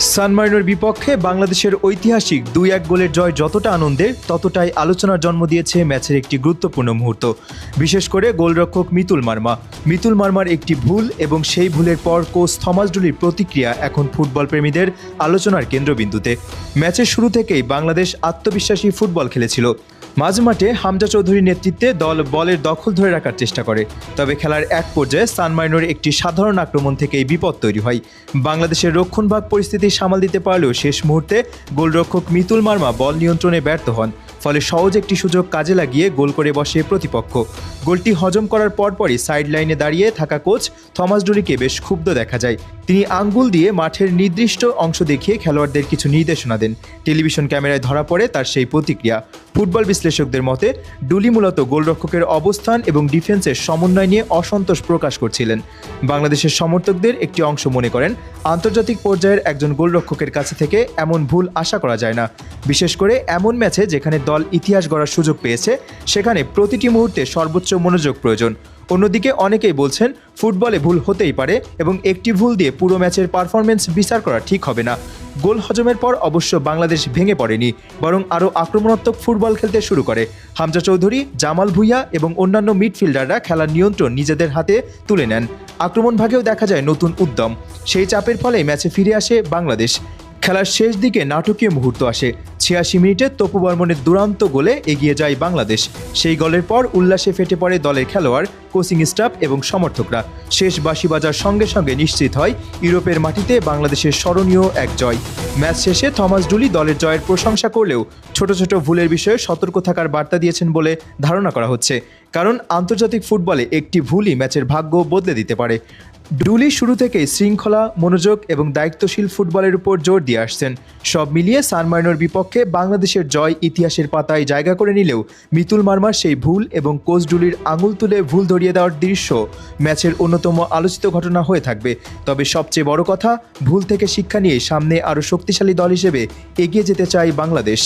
সান মারিনোর বিপক্ষে বাংলাদেশের ঐতিহাসিক ২-১ গোলের জয় যতটা আনন্দের ততটাই আলোচনার জন্ম দিয়েছে ম্যাচের একটি গুরুত্বপূর্ণ মুহূর্ত। বিশেষ করে গোলরক্ষক মিতুল মার্মার একটি ভুল এবং সেই ভুলের পর কোচ থমাস ডুলির প্রতিক্রিয়া এখন ফুটবল প্রেমীদের আলোচনার কেন্দ্রবিন্দুতে। ম্যাচের শুরু থেকেই বাংলাদেশ আত্মবিশ্বাসী ফুটবল খেলেছিল। মাঝমাঠে হামজা চৌধুরীর নেতৃত্বে দল বলের দখল ধরে রাখার চেষ্টা করে, তবে খেলার এক পর্যায়ে সান মারিনোর একটি সাধারণ আক্রমণ থেকেই বিপদ তৈরি হয়। বাংলাদেশের রক্ষণভাগ পরিস্থিতি সামাল দিতে পারলেও শেষ মুহূর্তে গোলরক্ষক মিতুল মার্মা বল নিয়ন্ত্রণে ব্যর্থ হন, ফলে সহজ একটি সুযোগ কাজে লাগিয়ে গোল করে বসে প্রতিপক্ষ। গোলটি হজম করার পরপরই সাইড লাইনে দাঁড়িয়ে থাকা কোচ থমাস ডুলিকে বেশ ক্ষুব্ধ দেখা যায়। তিনি আঙ্গুল দিয়ে মাঠের নির্দিষ্ট অংশ দেখিয়ে খেলোয়াড়দের কিছু নির্দেশনা দেন। টেলিভিশন ক্যামেরায় ধরা পড়ে তার সেই প্রতিক্রিয়া। ফুটবল বিশ্লেষকদের মতে ডুলি মূলত গোলরক্ষকের অবস্থান এবং ডিফেন্সের সমন্বয় নিয়ে অসন্তোষ প্রকাশ করছিলেন। বাংলাদেশের সমর্থকদের একটি অংশ মনে করেন, আন্তর্জাতিক পর্যায়ের একজন গোলরক্ষকের কাছে থেকে এমন ভুল আশা করা যায় না, বিশেষ করে এমন ম্যাচে যেখানে দল ইতিহাস গড়ার সুযোগ পেয়েছে, সেখানে প্রতিটি মুহূর্তে সর্বোচ্চ মনোযোগ প্রয়োজন। অন্যদিকে অনেকেই বলছেন ফুটবলে ভুল হতেই পারে এবং একটি ভুল দিয়ে পুরো ম্যাচের পারফরমেন্স বিচার করা ঠিক হবে না। গোল হজমের পর অবশ্য বাংলাদেশ ভেঙে পড়েনি, বরং আরও আক্রমণাত্মক ফুটবল খেলতে শুরু করে। হামজা চৌধুরী, জামাল ভুঁইয়া এবং অন্যান্য মিডফিল্ডাররা খেলার নিয়ন্ত্রণ নিজেদের হাতে তুলে নেন। আক্রমণ ভাগেও দেখা যায় নতুন উদ্যম। সেই চাপের ফলে ম্যাচে ফিরে আসে বাংলাদেশ। খেলার শেষ দিকে নাটকীয় মুহূর্ত আসে। ৮৬ মিনিটে তপু বর্মনের দুরন্ত গোলে এগিয়ে যায় বাংলাদেশ। সেই গোলের পর উল্লাসে ফেটে পড়ে দলের খেলোয়াড়, কোচিং স্টাফ এবং সমর্থকরা। শেষ বাঁশি বাজার সঙ্গে সঙ্গে নিশ্চিত হয় ইউরোপের মাটিতে বাংলাদেশের স্মরণীয় এক জয়। ম্যাচ শেষে থমাস ডুলি দলের জয়ের প্রশংসা করলেও ছোট ছোট ভুলের বিষয়ে সতর্ক থাকার বার্তা দিয়েছেন বলে ধারণা করা হচ্ছে, কারণ আন্তর্জাতিক ফুটবলে একটি ভুলই ম্যাচের ভাগ্য বদলে দিতে পারে। ডুলি শুরু থেকেই শৃঙ্খলা, মনোযোগ এবং দায়িত্বশীল ফুটবলের উপর জোর দিয়ে আসছেন। সব মিলিয়ে সান মারিনোর বিপক্ষে বাংলাদেশের জয় ইতিহাসের পাতায় জায়গা করে নিলেও মিতুল মার্মার সেই ভুল এবং কোচ ডুলির আঙুল তুলে ভুল ধরিয়ে দেওয়ার দৃশ্য ম্যাচের অন্যতম আলোচিত ঘটনা হয়ে থাকবে। তবে সবচেয়ে বড় কথা, ভুল থেকে শিক্ষা নিয়ে সামনে আরও শক্তিশালী দল হিসেবে এগিয়ে যেতে চায় বাংলাদেশ।